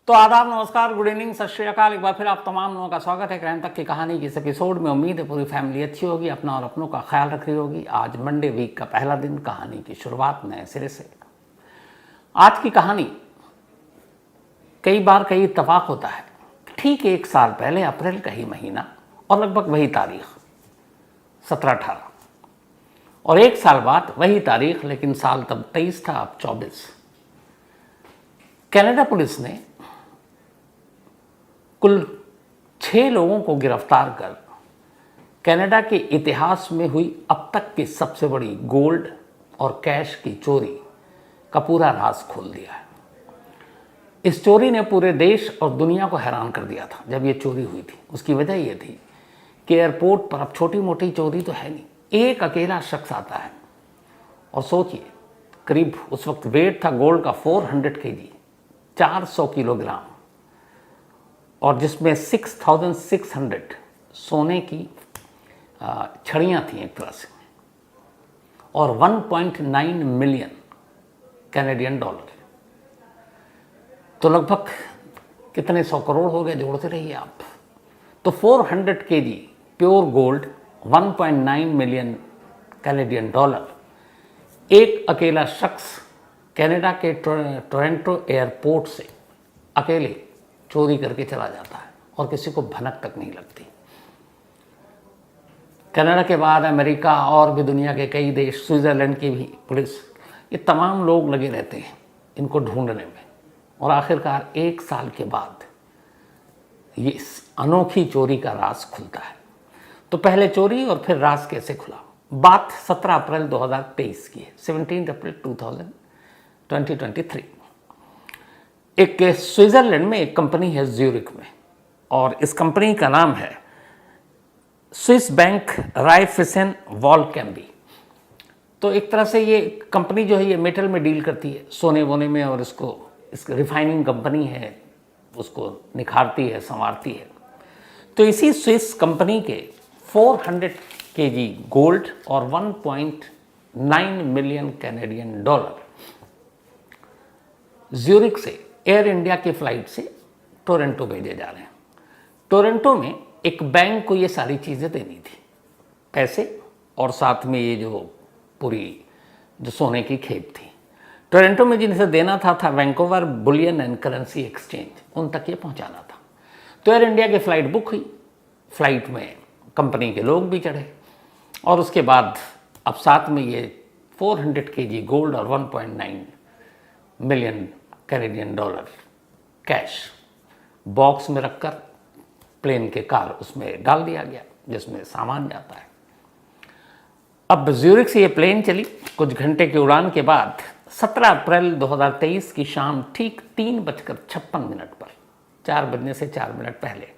तो आदाब, नमस्कार, गुड इवनिंग, सत श्री अकाल। एक बार फिर आप तमाम लोगों का स्वागत है क्राइम तक की कहानी की इस एपिसोड में। उम्मीद है पूरी फैमिली अच्छी होगी, अपना और अपनों का ख्याल रख रही होगी। आज मंडे वीक का पहला दिन, कहानी की शुरुआत नए सिरे से। आज की कहानी, कई बार कई इत्तेफाक होता है। ठीक एक साल पहले अप्रैल का ही महीना और लगभग वही तारीख 17-18, और एक साल बाद वही तारीख, लेकिन साल तब 23 था, अब 24। कनाडा पुलिस ने कुल 6 लोगों को गिरफ्तार कर कनाडा के इतिहास में हुई अब तक की सबसे बड़ी गोल्ड और कैश की चोरी का पूरा राज खोल दिया है। इस चोरी ने पूरे देश और दुनिया को हैरान कर दिया था जब ये चोरी हुई थी। उसकी वजह ये थी कि एयरपोर्ट पर अब छोटी मोटी चोरी तो है नहीं, एक अकेला शख्स आता है और सोचिए, करीब उस वक्त वेट था गोल्ड का 400 kg, 400 किलोग्राम, और जिसमें 6600 सोने की छड़ियाँ थी एक तरह से, और 1.9 मिलियन कैनेडियन डॉलर। तो लगभग कितने 100 करोड़ हो गए, जोड़ते रहिए आप। तो 400 kg pure gold, 1.9 million Canadian dollar, एक अकेला शख्स कनाडा के टोरंटो एयरपोर्ट से अकेले चोरी करके चला जाता है और किसी को भनक तक नहीं लगती। कनाडा के बाद अमेरिका और भी दुनिया के कई देश, स्विट्ज़रलैंड की भी पुलिस, ये तमाम लोग लगे रहते हैं इनको ढूंढने में, और आखिरकार एक साल के बाद ये इस अनोखी चोरी का राज खुलता है। तो पहले चोरी और फिर राज कैसे खुला। बात 17 अप्रैल 2023 की है, 17 अप्रैल 2023। एक स्विट्ज़रलैंड में एक कंपनी है ज्यूरिख में, और इस कंपनी का नाम है स्विस बैंक राइफिसेन वॉलकैम्बी। तो एक तरह से ये कंपनी जो है ये मेटल में डील करती है, सोने वोने में, और इसको रिफाइनिंग कंपनी है, उसको निखारती है, संवारती है। तो इसी स्विस कंपनी के 400 kg गोल्ड और 1.9 मिलियन कैनेडियन डॉलर ज्यूरिख से एयर इंडिया की फ्लाइट से टोरंटो भेजे जा रहे हैं। टोरंटो में एक बैंक को ये सारी चीज़ें देनी थी, पैसे और साथ में ये जो पूरी जो सोने की खेप थी। टोरंटो में जिनसे देना था Vancouver Boolean and currency exchange, उन तक ये पहुंचाना था। तो एयर इंडिया की फ़्लाइट बुक हुई, फ्लाइट में कंपनी के लोग भी चढ़े, और उसके बाद अब साथ में ये 400 kg गोल्ड और 1.9 million Canadian dollar cash box में रखकर प्लेन के कार उसमें डाल दिया गया जिसमें सामान जाता है। अब ज्यूरिख से ये प्लेन चली। कुछ घंटे की उड़ान के बाद 17 अप्रैल 2023 की शाम ठीक 3:56 पर, 4 बजने से 4 मिनट पहले,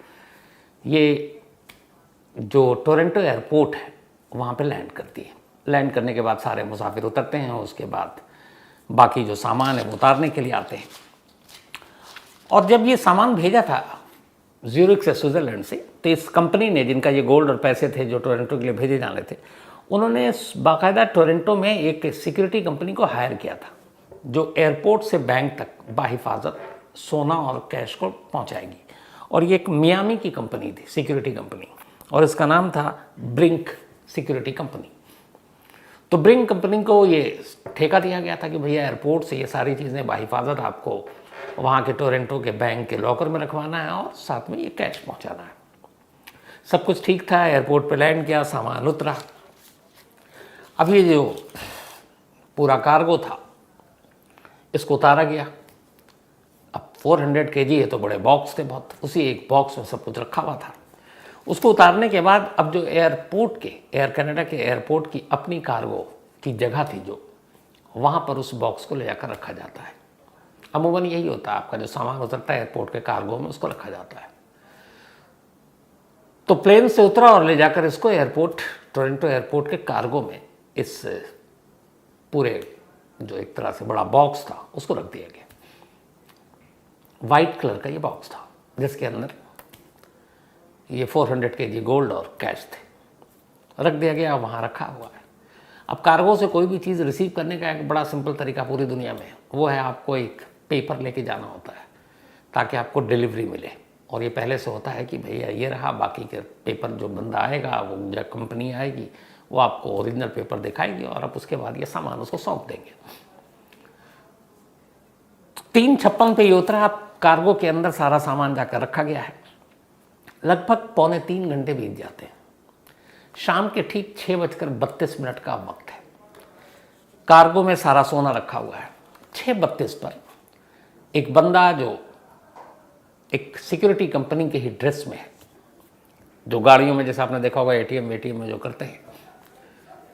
ये जो टोरंटो एयरपोर्ट है वहाँ पे लैंड करती है। लैंड करने के बाद सारे मुसाफिर उतरते हैं, उसके बाद बाकी जो सामान है वो उतारने के लिए आते हैं। और जब ये सामान भेजा था ज्यूरिख से स्विट्ज़रलैंड से, तो इस कंपनी ने, जिनका ये गोल्ड और पैसे थे जो टोरंटो के लिए भेजे जाने थे, उन्होंने बाकायदा टोरंटो में एक सिक्योरिटी कंपनी को हायर किया था जो एयरपोर्ट से बैंक तक बाहिफाजत सोना और कैश को पहुंचाएगी। और ये एक मियामी की कंपनी थी, सिक्योरिटी कंपनी, और इसका नाम था ब्रिंक सिक्योरिटी कंपनी। तो ब्रिंक कंपनी को ये ठेका दिया गया था कि भैया एयरपोर्ट से ये सारी चीज़ें बाहिफाजत आपको वहाँ के टोरंटो के बैंक के लॉकर में रखवाना है और साथ में ये कैश पहुँचाना है। सब कुछ ठीक था, एयरपोर्ट पे लैंड किया, सामान उतरा। अब ये जो पूरा कार्गो था इसको उतारा गया। अब 400 kg है तो बड़े बॉक्स थे बहुत, उसी एक बॉक्स में सब कुछ रखा हुआ था। उसको उतारने के बाद अब जो एयरपोर्ट के, एयर कनाडा के एयरपोर्ट की अपनी कार्गो की जगह थी जो, वहाँ पर उस बॉक्स को ले जाकर रखा जाता है। अमूमन यही होता है, आपका जो सामान उतरता है एयरपोर्ट के कार्गो में उसको रखा जाता है। तो प्लेन से उतरा और ले जाकर इसको एयरपोर्ट, टोरंटो एयरपोर्ट के कार्गो में, इस पूरे जो एक तरह से बड़ा बॉक्स था उसको रख दिया गया। वाइट कलर का ये बॉक्स था जिसके अंदर ये 400 kg गोल्ड और कैश थे, रख दिया गया, वहाँ रखा हुआ है। अब कार्गो से कोई भी चीज़ रिसीव करने का एक बड़ा सिंपल तरीका पूरी दुनिया में, वो है आपको एक पेपर लेके जाना होता है ताकि आपको डिलीवरी मिले। और ये पहले से होता है कि भैया ये रहा, बाकी के पेपर जो बंदा आएगा, वो जो कंपनी आएगी, वो आपको ओरिजिनल पेपर दिखाएगी और आप उसके बाद ये सामान उसको सौंप देंगे। 3:56 पे ये उतरा, आप कार्गो के अंदर सारा सामान जाकर रखा गया है। लगभग 2.25 घंटे बीत जाते हैं। शाम के ठीक 6:32 का वक्त है। कार्गो में सारा सोना रखा हुआ है। 6:32 पर एक बंदा जो एक सिक्योरिटी कंपनी के ही ड्रेस में है, जो गाड़ियों में जैसे आपने देखा होगा एटीएम में जो करते हैं,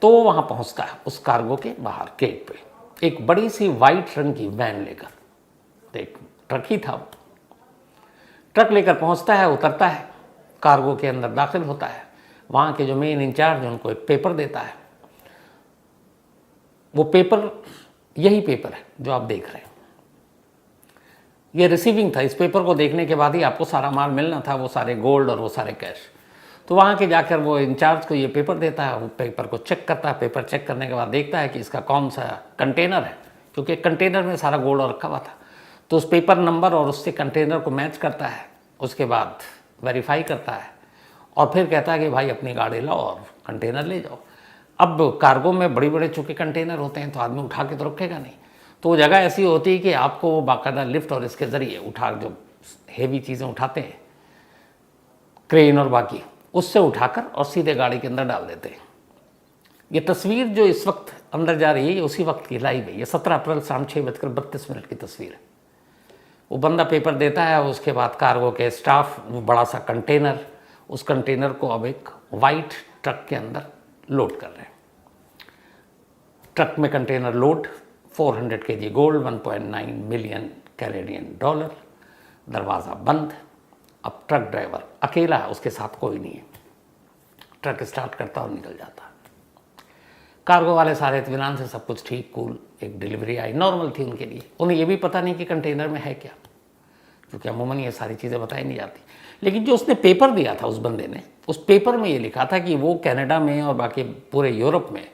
तो वो वहां पहुंचता है उस कार्गो के बाहर गेट पे, एक बड़ी सी वाइट रंग की वैन लेकर। एक ट्रक ही था, ट्रक लेकर पहुंचता है, उतरता है, कार्गो के अंदर दाखिल होता है। वहां के जो मेन इंचार्ज उनको एक पेपर देता है। वो पेपर यही पेपर है जो आप देख रहे हैं। ये रिसीविंग था। इस पेपर को देखने के बाद ही आपको सारा माल मिलना था, वो सारे गोल्ड और वो सारे कैश। तो वहाँ के जाकर वो इंचार्ज को ये पेपर देता है, वो पेपर को चेक करता है। पेपर चेक करने के बाद देखता है कि इसका कौन सा कंटेनर है, क्योंकि कंटेनर में सारा गोल्ड रखा हुआ था। तो उस पेपर नंबर और उससे कंटेनर को मैच करता है। उसके बाद वेरीफाई करता है और फिर कहता है कि भाई अपनी गाड़ी लाओ और कंटेनर ले जाओ। अब कार्गो में बड़े बड़े चूँकि कंटेनर होते हैं तो आदमी उठा के तो रखेगा नहीं, तो वो जगह ऐसी होती है कि आपको वो बाकायदा लिफ्ट और इसके ज़रिए उठा, जो हेवी चीज़ें उठाते हैं, क्रेन और बाकी, उससे उठाकर और सीधे गाड़ी के अंदर डाल देते हैं। ये तस्वीर जो इस वक्त अंदर जा रही है, ये उसी वक्त की लाइव है। ये 17 अप्रैल शाम 6:32 की तस्वीर है। वो बंदा पेपर देता है, उसके बाद कार्गो के स्टाफ वो बड़ा सा कंटेनर, उस कंटेनर को अब एक वाइट ट्रक के अंदर लोड कर रहे हैं। ट्रक में container load, 400 kg gold, 1.9 million Canadian dollar. दरवाज़ा बंद। अब ट्रक ड्राइवर अकेला है, उसके साथ कोई नहीं है। ट्रक स्टार्ट करता और निकल जाता। कार्गो वाले सारे इत्मीनान से, सब कुछ ठीक कूल। एक डिलीवरी आई, नॉर्मल थी उनके लिए। उन्हें ये भी पता नहीं कि कंटेनर में है क्या, क्योंकि अमूमन ये सारी चीज़ें बताई नहीं जाती। लेकिन जो उसने पेपर दिया था उस बंदे ने, उस पेपर में ये लिखा था कि वो कनाडा में और बाकी पूरे यूरोप में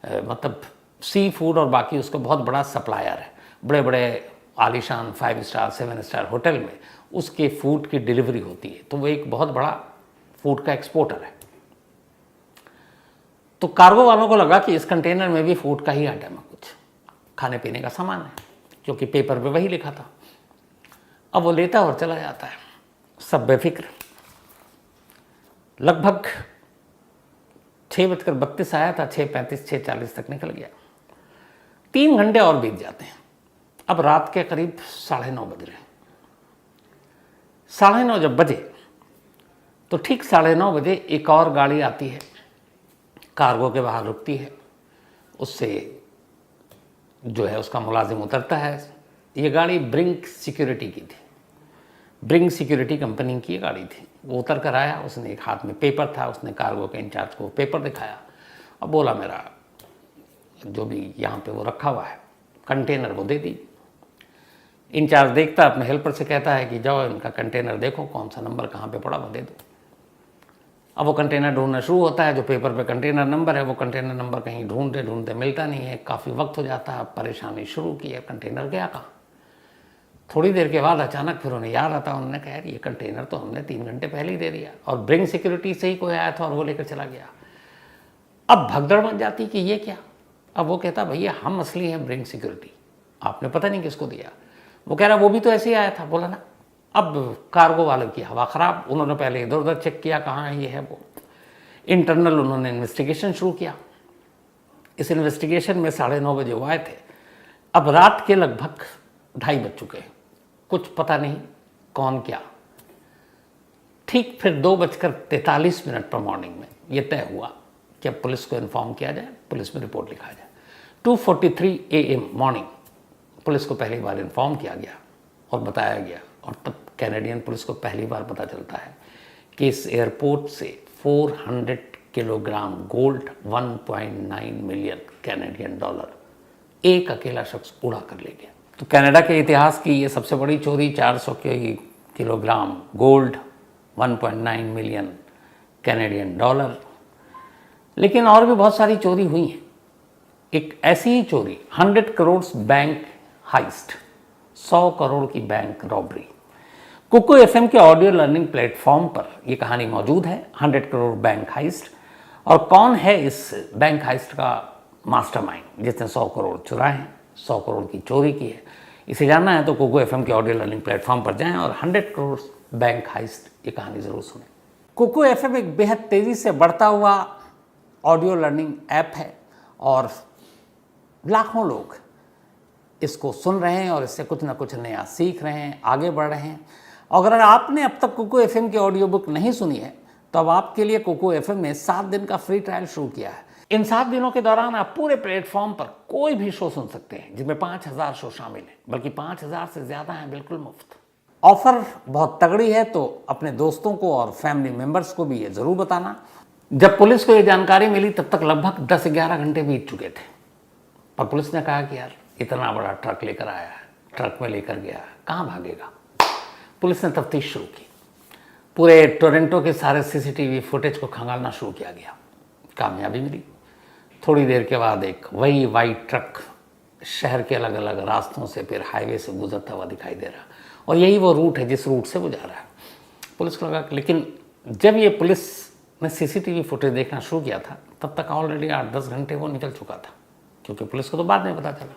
मतलब सी फूड और बाकी उसका बहुत बड़ा सप्लायर है। बड़े बड़े आलीशान 5 स्टार 7 स्टार होटल में उसके फूड की डिलीवरी होती है। तो वो एक बहुत बड़ा फूड का एक्सपोर्टर है। तो कार्गो वालों को लगा कि इस कंटेनर में भी फूड का ही आइटम है, कुछ खाने पीने का सामान है, क्योंकि पेपर पे वही लिखा था। अब वो लेता और चला जाता है, सब बेफिक्र। लगभग 6:32 आया था, 6:35 6:40 तक निकल गया। 3 घंटे और बीत जाते हैं। अब रात के करीब 9:30 बज रहे हैं। 9:30 जब बजे, तो ठीक 9:30 बजे एक और गाड़ी आती है, कार्गो के बाहर रुकती है। उससे जो है उसका मुलाजिम उतरता है। ये गाड़ी ब्रिंक सिक्योरिटी की थी, ब्रिंक सिक्योरिटी कंपनी की गाड़ी थी। वो उतर कर आया, उसने एक हाथ में पेपर था, उसने कार्गो के इंचार्ज को पेपर दिखाया और बोला मेरा जो भी यहाँ पे वो रखा हुआ है कंटेनर वो दे दी। इंचार्ज देखता, अपने हेल्पर से कहता है कि जाओ इनका कंटेनर देखो, कौन सा नंबर कहाँ पे पड़ा, वो दे दो। अब वो कंटेनर ढूंढना शुरू होता है। जो पेपर पे कंटेनर नंबर है, वो कंटेनर नंबर कहीं ढूंढते ढूंढते मिलता नहीं है। काफ़ी वक्त हो जाता है। परेशानी शुरू की है, कंटेनर गया कहाँ। थोड़ी देर के बाद अचानक फिर उन्हें याद आता। उन्होंने कहा यार ये कंटेनर तो हमने 3 घंटे पहले ही दे दिया, और ब्रिंक सिक्योरिटी से ही कोई आया था और वो लेकर चला गया। अब भगदड़ मच जाती कि ये क्या। अब वो कहता भैया हम असली हैं ब्रिंक सिक्योरिटी, आपने पता नहीं किसको दिया। वो कह रहा वो भी तो ऐसे ही आया था। बोला ना। अब कार्गो वालों की हवा ख़राब। उन्होंने पहले इधर उधर चेक किया कहाँ है ये है वो। इंटरनल उन्होंने इन्वेस्टिगेशन शुरू किया। इस इन्वेस्टिगेशन में 9:30 बजे वो आए थे। अब रात के लगभग 2:30 बज चुके हैं। कुछ पता नहीं कौन क्या। ठीक फिर 2:43 पर मॉर्निंग में ये तय हुआ कि अब पुलिस को इन्फॉर्म किया जाए, पुलिस में रिपोर्ट लिखा जाए। 2:43 AM मॉर्निंग पुलिस को पहली बार इन्फॉर्म किया गया और बताया गया। और तब कैनेडियन पुलिस को पहली बार पता चलता है कि इस एयरपोर्ट से 400 kilogram gold, 1.9 million Canadian dollar एक अकेला शख्स उड़ा कर ले गया। तो कनाडा के इतिहास की ये सबसे बड़ी चोरी, 400 kilogram gold, 1.9 million Canadian dollar. लेकिन और भी बहुत सारी चोरी हुई हैं। एक ऐसी ही चोरी, 100 करोड़ बैंक हाइस्ट, 100 करोड़ की बैंक रॉबरी, कुकू एफएम के ऑडियो लर्निंग प्लेटफॉर्म पर यह कहानी मौजूद है, 100 करोड़ बैंक हाइस्ट। और कौन है इस बैंक हाइस्ट का मास्टरमाइंड जिसने 100 करोड़ चुराए हैं, 100 करोड़ की चोरी की है। इसे जानना है तो कुकू एफएम के ऑडियो लर्निंग प्लेटफॉर्म पर जाएं और 100 करोड़ बैंक हाइस्ट ये कहानी जरूर सुनें। कुकू एफएम एक बेहद तेजी से बढ़ता हुआ ऑडियो लर्निंग ऐप है और लाखों लोग इसको सुन रहे हैं और इससे कुछ ना कुछ नया सीख रहे हैं, आगे बढ़ रहे हैं। अगर आपने अब तक कुकू एफएम की ऑडियो बुक नहीं सुनी है तो अब आपके लिए कुकू एफएम ने 7 दिन का फ्री ट्रायल शुरू किया है। इन 7 दिनों के दौरान आप पूरे प्लेटफॉर्म पर कोई भी शो सुन सकते हैं, जिनमें 5000 शो शामिल हैं, बल्कि 5000 से ज़्यादा हैं बिल्कुल मुफ्त। ऑफर बहुत तगड़ी है तो अपने दोस्तों को और फैमिली मेम्बर्स को भी ये ज़रूर बताना। जब पुलिस को ये जानकारी मिली तब तक लगभग 10-11 घंटे बीत चुके थे, पर पुलिस ने कहा कि यार इतना बड़ा ट्रक लेकर आया है, ट्रक में लेकर गया है, कहाँ भागेगा। पुलिस ने तफ्तीश शुरू की, पूरे टोरंटो के सारे सीसीटीवी फुटेज को खंगालना शुरू किया गया। कामयाबी मिली। थोड़ी देर के बाद एक वही वाइट ट्रक शहर के अलग अलग रास्तों से फिर हाईवे से गुजरता हुआ दिखाई दे रहा, और यही वो रूट है जिस रूट से वो जा रहा है। पुलिस को लगा, लेकिन जब ये पुलिस ने सीसीटीवी फुटेज देखना शुरू किया था तब तक ऑलरेडी 8-10 घंटे वो निकल चुका था, क्योंकि पुलिस को तो बाद में पता चला।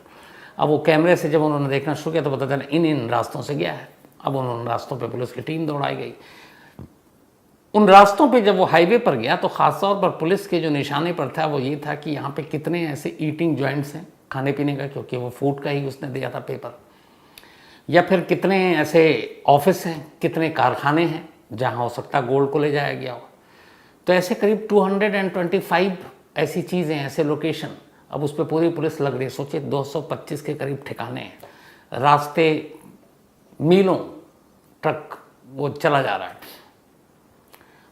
अब वो कैमरे से जब उन्होंने देखना शुरू किया तो पता चला इन रास्तों से गया है। अब उन रास्तों पे पुलिस की टीम दौड़ाई गई। उन रास्तों पे जब वो हाईवे पर गया तो ख़ासतौर पर पुलिस के जो निशाने पर था वो ये था कि यहाँ पे कितने ऐसे ईटिंग जॉइंट्स हैं खाने पीने का, क्योंकि वो फूड का ही उसने दिया था पेपर, या फिर कितने ऐसे ऑफिस हैं, कितने कारखाने हैं जहाँ हो सकता गोल्ड को ले जाया गया हो। तो ऐसे करीब 225 ऐसी चीज़ें, ऐसे लोकेशन। अब उस पर पूरी पुलिस लग रही है। सोचिए 225 के करीब ठिकाने हैं, रास्ते मीलों ट्रक वो चला जा रहा है,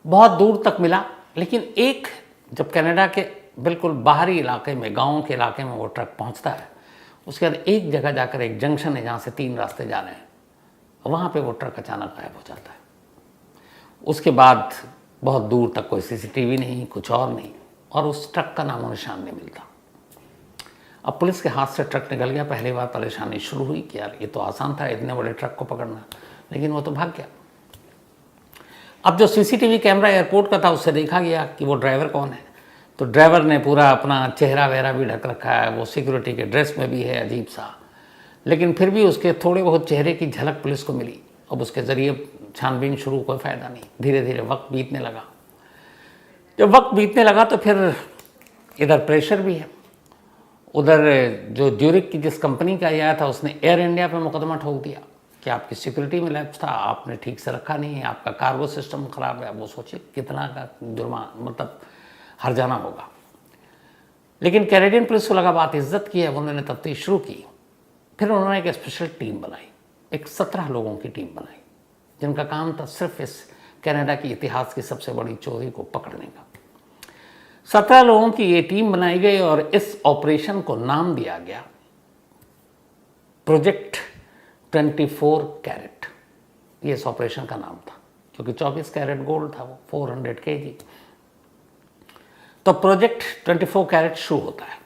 बहुत दूर तक मिला। लेकिन एक जब कनाडा के बिल्कुल बाहरी इलाके में, गाँव के इलाके में वो ट्रक पहुंचता है, उसके बाद एक जगह जाकर एक जंक्शन है जहाँ से 3 रास्ते जा रहे हैं, वहाँ पे वो ट्रक अचानक गायब हो जाता है। उसके बाद बहुत दूर तक कोई सीसीटीवी नहीं, कुछ और नहीं, और उस ट्रक का नामो निशान नहीं मिलता। अब पुलिस के हाथ से ट्रक निकल गया। पहली बार परेशानी शुरू हुई कि यार ये तो आसान था इतने बड़े ट्रक को पकड़ना, लेकिन वो तो भाग गया। अब जो सीसीटीवी कैमरा एयरपोर्ट का था उससे देखा गया कि वो ड्राइवर कौन है। तो ड्राइवर ने पूरा अपना चेहरा वगैरह भी ढक रखा है, वो सिक्योरिटी के ड्रेस में भी है अजीब सा, लेकिन फिर भी उसके थोड़े बहुत चेहरे की झलक पुलिस को मिली। अब उसके ज़रिए छानबीन शुरू, कोई फ़ायदा नहीं। धीरे धीरे वक्त बीतने लगा। जब वक्त बीतने लगा तो फिर इधर प्रेशर भी है, उधर जो ज्यूरिक की जिस कंपनी का आया था उसने एयर इंडिया पे मुकदमा ठोक दिया कि आपकी सिक्योरिटी में लैप्स था, आपने ठीक से रखा नहीं है, आपका कार्गो सिस्टम ख़राब है। वो सोचिए कितना का जुर्माना, मतलब हर्जाना होगा। लेकिन कैनेडियन पुलिस को लगा बात इज्जत की है, उन्होंने तफ्तीश शुरू की। फिर उन्होंने एक स्पेशल टीम बनाई, एक 17 लोगों की टीम बनाई, जिनका काम था सिर्फ इस कनाडा के इतिहास की सबसे बड़ी चोरी को पकड़ने का। 17 लोगों की ये टीम बनाई गई और इस ऑपरेशन को नाम दिया गया प्रोजेक्ट 24 कैरेट। ये इस ऑपरेशन का नाम था, क्योंकि 24 कैरेट गोल्ड था वो, 400 kg। तो प्रोजेक्ट 24 कैरेट शुरू होता है।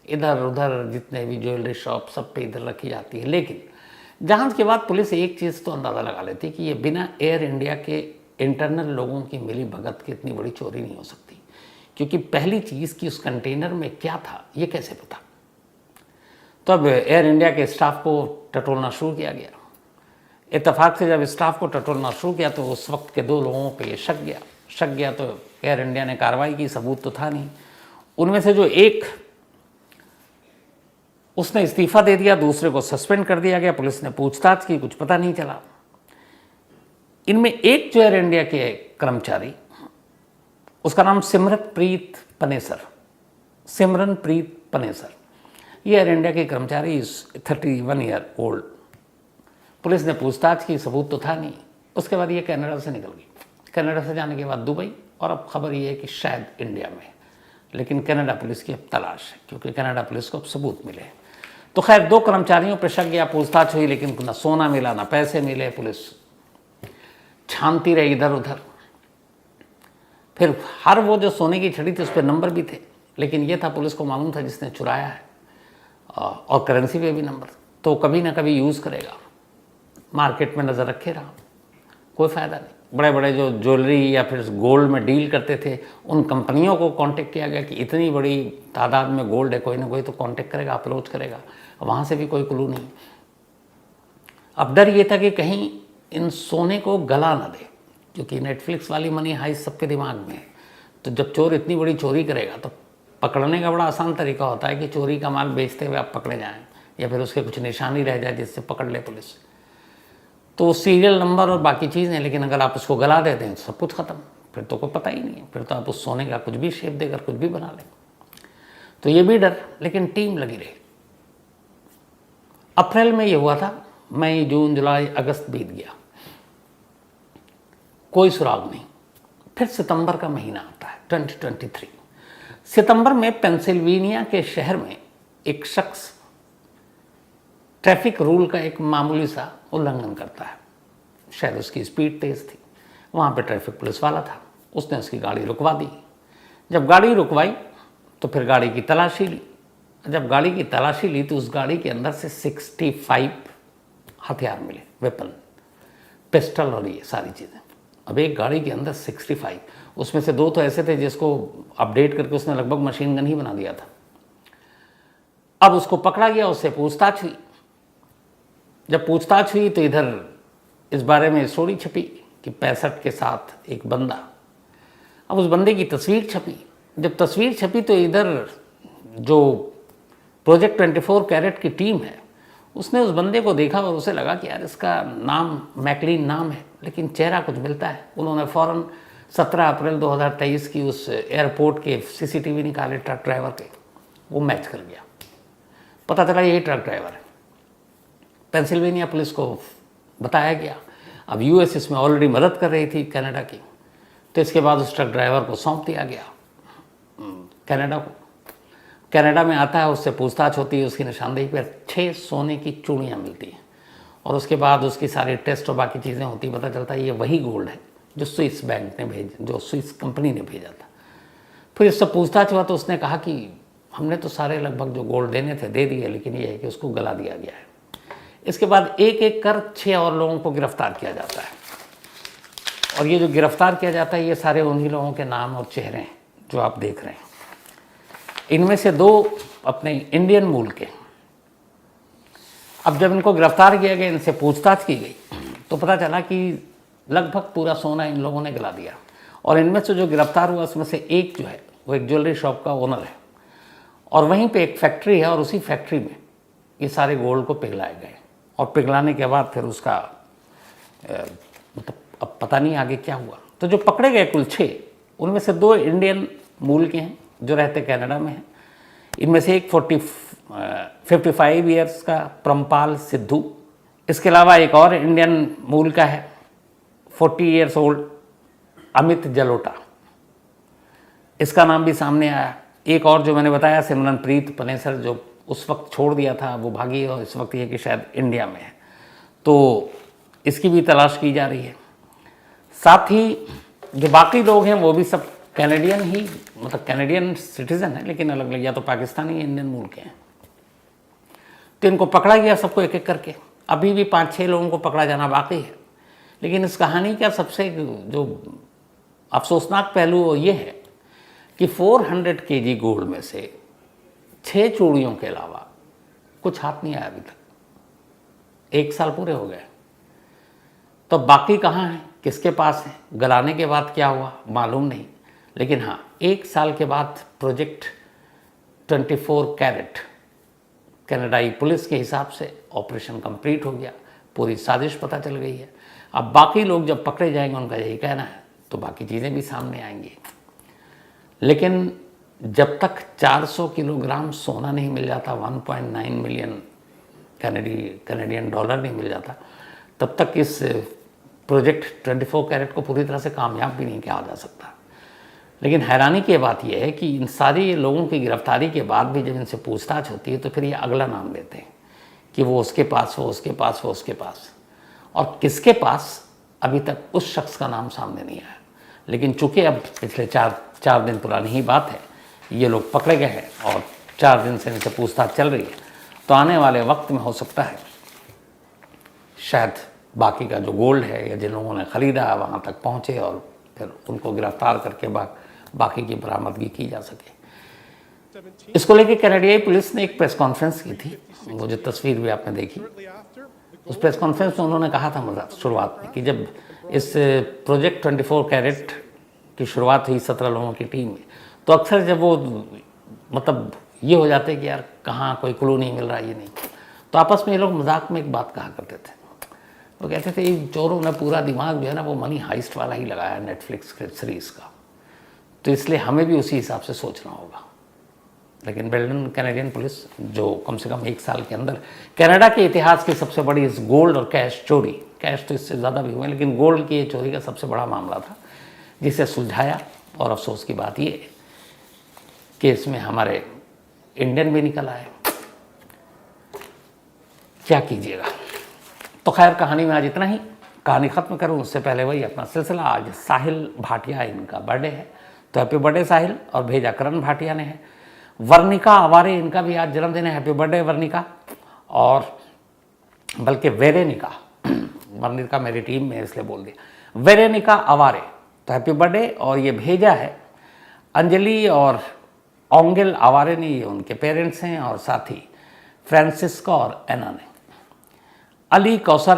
इधर उधर जितने भी ज्वेलरी शॉप सब पे इधर रखी जाती है। लेकिन जांच के बाद पुलिस एक चीज़ तो अंदाज़ा लगा लेती कि ये बिना एयर इंडिया के इंटरनल लोगों की मिली भगत की इतनी बड़ी चोरी नहीं हो सकती, क्योंकि पहली चीज़ कि उस कंटेनर में क्या था ये कैसे पता। तो अब एयर इंडिया के स्टाफ को टटोलना शुरू किया गया। इत्तेफाक से जब स्टाफ को टटोलना शुरू किया तो उस वक्त के 2 लोगों पे शक गया तो एयर इंडिया ने कार्रवाई की। सबूत तो था नहीं। उनमें से जो एक, उसने इस्तीफा दे दिया, दूसरे को सस्पेंड कर दिया गया। पुलिस ने पूछताछ की, कुछ पता नहीं चला। इनमें एक जो एयर इंडिया के कर्मचारी, उसका नाम सिमरनप्रीत पनेसर, ये एयर इंडिया के कर्मचारी, 31 ईयर ओल्ड। पुलिस ने पूछताछ की, सबूत तो था नहीं। उसके बाद ये कनाडा से निकल गई। कनाडा से जाने के बाद दुबई, और अब खबर ये है कि शायद इंडिया में, लेकिन कनाडा पुलिस की अब तलाश है, क्योंकि कनाडा पुलिस को अब सबूत मिले। तो खैर 2 कर्मचारियों पर शक गया, पूछताछ हुई, लेकिन ना सोना मिला ना पैसे मिले। पुलिस छानती रही इधर उधर। फिर हर वो जो सोने की छड़ी थी उस पर नंबर भी थे, लेकिन ये था पुलिस को मालूम था जिसने चुराया है, और करेंसी पे भी नंबर, तो कभी ना कभी यूज़ करेगा। मार्केट में नज़र रखे रहा। कोई फ़ायदा नहीं। बड़े बड़े जो ज्वेलरी या फिर गोल्ड में डील करते थे उन कंपनियों को कांटेक्ट किया गया कि इतनी बड़ी तादाद में गोल्ड है, कोई ना कोई तो कांटेक्ट करेगा, अप्रोच करेगा, वहाँ से भी कोई क्लू नहीं। अब डर ये था कि कहीं इन सोने को गला ना दे, क्योंकि नेटफ्लिक्स वाली मनी हाइस्ट सबके दिमाग में है। तो जब चोर इतनी बड़ी चोरी करेगा तो पकड़ने का बड़ा आसान तरीका होता है कि चोरी का माल बेचते हुए आप पकड़े जाएं या फिर उसके कुछ निशानी रह जाए जिससे पकड़ ले पुलिस। तो सीरियल नंबर और बाकी चीज़ें, लेकिन अगर आप उसको गला देते हैं तो सब कुछ ख़त्म, फिर तो कोई पता ही नहीं है, फिर तो आप उस सोने का कुछ भी शेप देकर कुछ भी बना लें। तो ये भी डर, लेकिन टीम लगी रही। अप्रैल में ये हुआ था, मई जून जुलाई अगस्त बीत गया, कोई सुराग नहीं। फिर सितंबर का महीना आता है 2023। सितंबर में पेंसिल्वेनिया के शहर में एक शख्स ट्रैफिक रूल का एक मामूली सा उल्लंघन करता है। शायद उसकी स्पीड तेज़ थी, वहाँ पे ट्रैफिक पुलिस वाला था, उसने उसकी गाड़ी रुकवा दी। जब गाड़ी रुकवाई तो फिर गाड़ी की तलाशी ली। जब गाड़ी की तलाशी ली तो उस गाड़ी के अंदर से 65 हथियार मिले, वेपन, पिस्टल और ये सारी चीज़ें। अब एक गाड़ी के अंदर 65, उसमें से 2 तो ऐसे थे जिसको अपडेट करके उसने लगभग मशीन गन ही बना दिया था। अब उसको पकड़ा गया, उससे पूछताछ हुई। जब पूछताछ हुई तो इधर इस बारे में स्टोरी छपी कि 65 के साथ एक बंदा। अब उस बंदे की तस्वीर छपी। जब तस्वीर छपी तो इधर जो प्रोजेक्ट 24 कैरेट की टीम है उसने उस बंदे को देखा और उसे लगा कि यार इसका नाम मैकलीन नाम है, लेकिन चेहरा कुछ मिलता है। उन्होंने फ़ौरन 17 अप्रैल 2023 की उस एयरपोर्ट के CCTV निकाले ट्रक ड्राइवर के, वो मैच कर गया, पता चला यही ट्रक ड्राइवर है। पेंसिल्वेनिया पुलिस को बताया गया। अब US इसमें ऑलरेडी मदद कर रही थी कनाडा की, तो इसके बाद उस ट्रक ड्राइवर को सौंप दिया गया कनाडा को। कनाडा में आता है, उससे पूछताछ होती है, उसकी निशानदेही पर 6 सोने की चूड़ियाँ मिलती हैं और उसके बाद उसकी सारी टेस्ट और बाकी चीज़ें होती, पता चलता है ये वही गोल्ड है जो स्विस बैंक ने जो स्विस कंपनी ने भेजा था। फिर इससे पूछताछ हुआ तो उसने कहा कि हमने तो सारे लगभग जो गोल्ड देने थे दे दिए, लेकिन ये है कि उसको गला दिया गया है। इसके बाद एक एक कर 6 और लोगों को गिरफ्तार किया जाता है और ये जो गिरफ्तार किया जाता है ये सारे उन्हीं लोगों के नाम और चेहरे हैं जो आप देख रहे हैं। इनमें से 2 अपने इंडियन मूल के। अब जब इनको गिरफ्तार किया गया, इनसे पूछताछ की गई तो पता चला कि लगभग पूरा सोना इन लोगों ने गला दिया। और इनमें से जो गिरफ्तार हुआ उसमें से एक जो है वो एक ज्वेलरी शॉप का ओनर है और वहीं पे एक फैक्ट्री है और उसी फैक्ट्री में ये सारे गोल्ड को पिघलाए गए और पिघलाने के बाद फिर उसका मतलब अब पता नहीं आगे क्या हुआ। तो जो पकड़े गए कुल 6, उनमें से 2 इंडियन मूल के हैं जो रहते कनाडा में हैं। इनमें से एक 55 ईयर्स का प्रमपाल सिद्धू, इसके अलावा एक और इंडियन मूल का है 40 ईयर्स ओल्ड अमित जलोटा, इसका नाम भी सामने आया। एक और जो मैंने बताया सिमरनप्रीत पनेसर जो उस वक्त छोड़ दिया था वो भागी और इस वक्त ये कि शायद इंडिया में है, तो इसकी भी तलाश की जा रही है। साथ ही जो बाकी लोग हैं वो भी सब कैनेडियन ही, मतलब कैनेडियन सिटीज़न है, लेकिन अलग अलग या तो पाकिस्तानी या इंडियन मूल के हैं। तो इनको पकड़ा गया सबको एक एक करके। अभी भी 5-6 लोगों को पकड़ा जाना बाकी है। लेकिन इस कहानी का सबसे जो अफसोसनाक पहलू ये है कि 400 kg गोल्ड में से 6 चूड़ियों के अलावा कुछ हाथ नहीं आया अभी तक। 1 साल पूरे हो गए, तो बाकी कहाँ हैं, किसके पास हैं, गलाने के बाद क्या हुआ मालूम नहीं। लेकिन हाँ, 1 साल के बाद प्रोजेक्ट 24 कैरेट कनाडाई पुलिस के हिसाब से ऑपरेशन कंप्लीट हो गया, पूरी साजिश पता चल गई है। अब बाकी लोग जब पकड़े जाएंगे, उनका यही कहना है, तो बाकी चीज़ें भी सामने आएंगी। लेकिन जब तक 400 किलोग्राम सोना नहीं मिल जाता, 1.9 मिलियन कैनेडियन डॉलर नहीं मिल जाता, तब तक इस प्रोजेक्ट 24 कैरेट को पूरी तरह से कामयाब भी नहीं कहा जा सकता। लेकिन हैरानी की बात यह है कि इन सारी लोगों की गिरफ्तारी के बाद भी जब इनसे पूछताछ होती है तो फिर ये अगला नाम देते हैं कि वो उसके पास, वो उसके पास, वो उसके पास, और किसके पास अभी तक उस शख्स का नाम सामने नहीं आया। लेकिन चूंकि अब पिछले 4 दिन पुरानी ही बात है, ये लोग पकड़े गए हैं और 4 दिन से इनसे पूछताछ चल रही है, तो आने वाले वक्त में हो सकता है शायद बाकी का जो गोल्ड है या जिन लोगों ने ख़रीदा वहाँ तक पहुँचे और फिर उनको गिरफ्तार करके बाकी की बरामदगी की जा सके। इसको लेके कनाडियाई पुलिस ने एक प्रेस कॉन्फ्रेंस की थी, वो जो तस्वीर भी आपने देखी। उस प्रेस कॉन्फ्रेंस में उन्होंने कहा था शुरुआत में कि जब इस प्रोजेक्ट 24 कैरेट की शुरुआत हुई 17 लोगों की टीम में, तो अक्सर जब वो मतलब ये हो जाते कि यार कहाँ कोई क्लू नहीं मिल रहा, ये नहीं, तो आपस में ये लोग मजाक में एक बात कहा करते थे। वो कहते थे इन चोरों ने पूरा दिमाग जो है ना वो मनी हाइस्ट वाला ही लगाया नेटफ्लिक्स सीरीज़ का, तो इसलिए हमें भी उसी हिसाब से सोचना होगा। लेकिन वेल्डन कैनेडियन पुलिस, जो कम से कम 1 साल के अंदर कनाडा के इतिहास की सबसे बड़ी इस गोल्ड और कैश चोरी, कैश तो इससे ज़्यादा भी हुए लेकिन गोल्ड की चोरी का सबसे बड़ा मामला था, जिसे सुलझाया। और अफसोस की बात ये कि इसमें हमारे इंडियन भी निकल आए। क्या कीजिएगा। तो खैर कहानी में आज इतना ही। कहानी ख़त्म करूँ उससे पहले वही अपना सिलसिला। आज साहिल भाटिया इनका बर्थडे है, तो हैप्पी बर्थडे साहिल। और भेजा करण भाटिया ने है। वर्णिका आवारे इनका भी आज जन्मदिन है, हैप्पी बर्थडे वर्णिका। और बल्कि वेरेनिका, वर्णिका मेरी टीम में इसलिए बोल दिया, वेरेनिका आवारे, तो हैप्पी बर्थडे। और ये भेजा है अंजलि और ओंगेल आवारे ने, ये उनके पेरेंट्स हैं, और साथ ही फ्रांसिस्का और एना ने। अली कौसर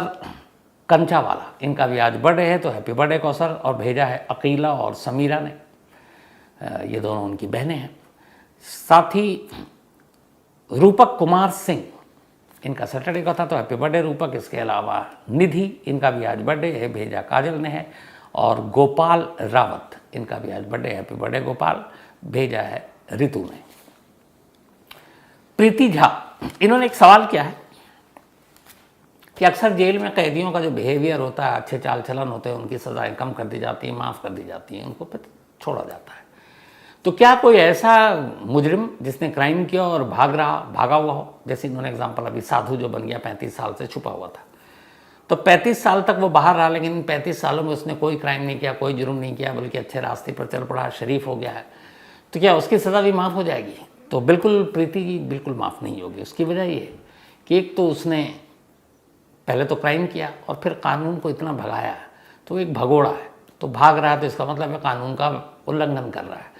कंचावाला, इनका भी आज बर्थडे है, तो हैप्पी बर्थडे कौसर। और भेजा है अकीला और समीरा ने, ये दोनों उनकी बहनें हैं। साथ ही रूपक कुमार सिंह, इनका सैटरडे का था, तो हैप्पी बर्थडे रूपक। इसके अलावा निधि, इनका भी आज बर्थडे है, भेजा काजल ने है। और गोपाल रावत, इनका भी आज बर्थडे, हैप्पी बर्थडे गोपाल, भेजा है ऋतु ने। प्रीति झा, इन्होंने एक सवाल किया है कि अक्सर जेल में कैदियों का जो बिहेवियर होता है, अच्छे चाल चलन होते हैं, उनकी सज़ाएं कम कर दी जाती हैं, माफ़ कर दी जाती हैं, उनको फिर छोड़ा जाता है। तो क्या कोई ऐसा मुजरिम जिसने क्राइम किया और भागा हुआ हो, जैसे इन्होंने एग्जांपल अभी साधु जो बन गया 35 साल से छुपा हुआ था, तो 35 साल तक वो बाहर रहा, लेकिन 35 सालों में उसने कोई क्राइम नहीं किया, कोई जुर्म नहीं किया, बल्कि अच्छे रास्ते पर चल पड़ा, शरीफ हो गया है, तो क्या उसकी सज़ा भी माफ़ हो जाएगी? तो बिल्कुल प्रीति की बिल्कुल माफ़ नहीं होगी। उसकी वजह ये है कि एक तो उसने पहले तो क्राइम किया और फिर कानून को इतना भगाया, तो एक भगोड़ा है, तो भाग रहा है, तो इसका मतलब है कानून का उल्लंघन कर रहा है।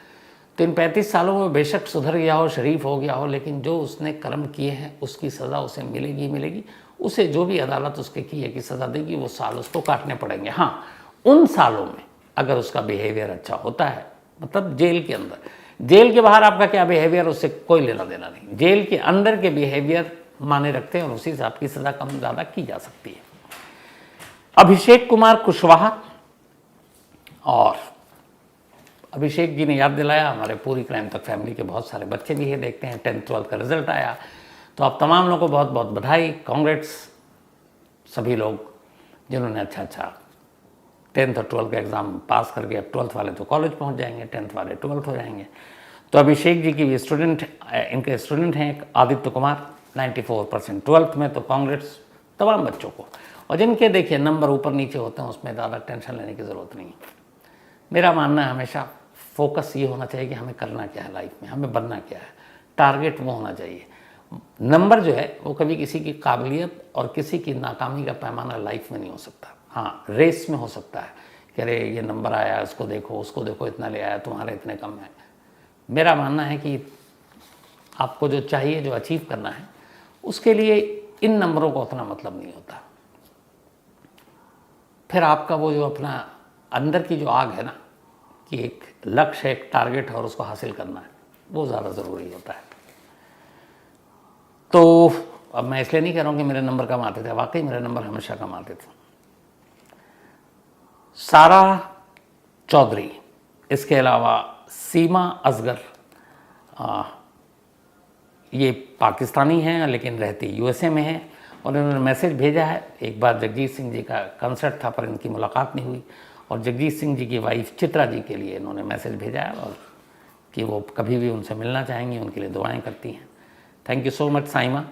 तो इन 35 सालों में बेशक सुधर गया हो, शरीफ हो गया हो, लेकिन जो उसने कर्म किए हैं उसकी सज़ा उसे मिलेगी। उसे जो भी अदालत उसके किए की सज़ा देगी वो साल उसको काटने पड़ेंगे। हाँ, उन सालों में अगर उसका बिहेवियर अच्छा होता है, मतलब जेल के अंदर, जेल के बाहर आपका क्या बिहेवियर उससे कोई लेना देना नहीं, जेल के अंदर के बिहेवियर माने रखते हैं और उसी हिसाब की सज़ा कम ज़्यादा की जा सकती है। अभिषेक कुमार कुशवाहा, और अभिषेक जी ने याद दिलाया हमारे पूरी क्राइम तक फैमिली के बहुत सारे बच्चे भी है, देखते हैं 10th 12th का रिजल्ट आया, तो आप तमाम लोगों को बहुत बहुत बधाई, कांग्रेट्स सभी लोग जिन्होंने अच्छा 10th और 12th का एग्ज़ाम पास करके अब 12th वाले तो कॉलेज पहुंच जाएंगे, 10th वाले 12th हो जाएंगे। तो अभिषेक जी की भी स्टूडेंट, इनके स्टूडेंट हैं आदित्य कुमार 94% 12th में, तो कांग्रेट्स तमाम बच्चों को। और जिनके देखिए नंबर ऊपर नीचे होते हैं उसमें ज़्यादा टेंशन लेने की ज़रूरत नहीं है। मेरा मानना है हमेशा फोकस ये होना चाहिए कि हमें करना क्या है लाइफ में, हमें बनना क्या है, टारगेट वो होना चाहिए। नंबर जो है वो कभी किसी की काबिलियत और किसी की नाकामी का पैमाना लाइफ में नहीं हो सकता। हाँ, रेस में हो सकता है कि अरे ये नंबर आया, इसको देखो उसको देखो, इतना ले आया, तुम्हारे इतने कम है। मेरा मानना है कि आपको जो चाहिए, जो अचीव करना है, उसके लिए इन नंबरों का उतना मतलब नहीं होता। फिर आपका वो जो अपना अंदर की जो आग है ना, कि एक लक्ष्य, एक टारगेट है और उसको हासिल करना है, वो ज़्यादा ज़रूरी होता है। तो अब मैं इसलिए नहीं कह रहा हूँ कि मेरे नंबर कम आते थे, वाकई मेरे नंबर हमेशा कम आते थे। सारा चौधरी, इसके अलावा सीमा असगर, ये पाकिस्तानी हैं लेकिन रहती यूएसए में हैं, और इन्होंने मैसेज भेजा है। एक बार जगजीत सिंह जी का कंसर्ट था पर इनकी मुलाकात नहीं हुई, और जगजीत सिंह जी की वाइफ चित्रा जी के लिए इन्होंने मैसेज भेजा है और कि वो कभी भी उनसे मिलना चाहेंगी, उनके लिए दुआएं करती हैं। Thank you so much Saima.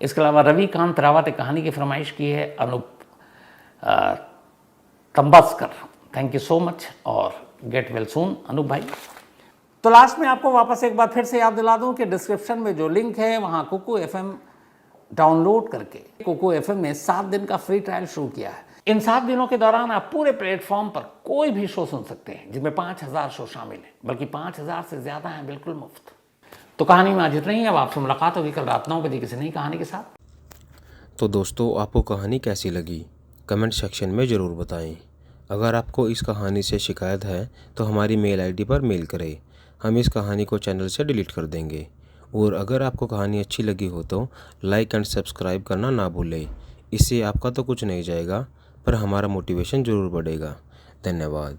इसके अलावा रविकांत रावत एक कहानी की फरमाइश की है, Anoop Tambaskar, thank you so much और गेट वेल सून अनूप भाई। तो लास्ट में आपको वापस एक बार फिर से याद दिला दूं कि डिस्क्रिप्शन में जो लिंक है वहाँ कुकू FM डाउनलोड करके कोको एफएम में 7 दिन का फ्री ट्रायल शुरू किया है। इन 7 दिनों के दौरान आप पूरे प्लेटफॉर्म पर कोई भी शो सुन सकते हैं, जिसमें 5000 शो शामिल हैं, बल्कि 5000 से ज्यादा हैं बिल्कुल मुफ्त। तो कहानी में आज इतना ही। अब आपसे मुलाकात होगी कल रात 9 बजे किसी नई कहानी के साथ। तो दोस्तों, आपको कहानी कैसी लगी कमेंट सेक्शन में ज़रूर बताएं। अगर आपको इस कहानी से शिकायत है तो हमारी मेल आईडी पर मेल करें, हम इस कहानी को चैनल से डिलीट कर देंगे। और अगर आपको कहानी अच्छी लगी हो तो लाइक एंड सब्सक्राइब करना ना भूलें। इससे आपका तो कुछ नहीं जाएगा, पर हमारा मोटिवेशन ज़रूर बढ़ेगा। धन्यवाद।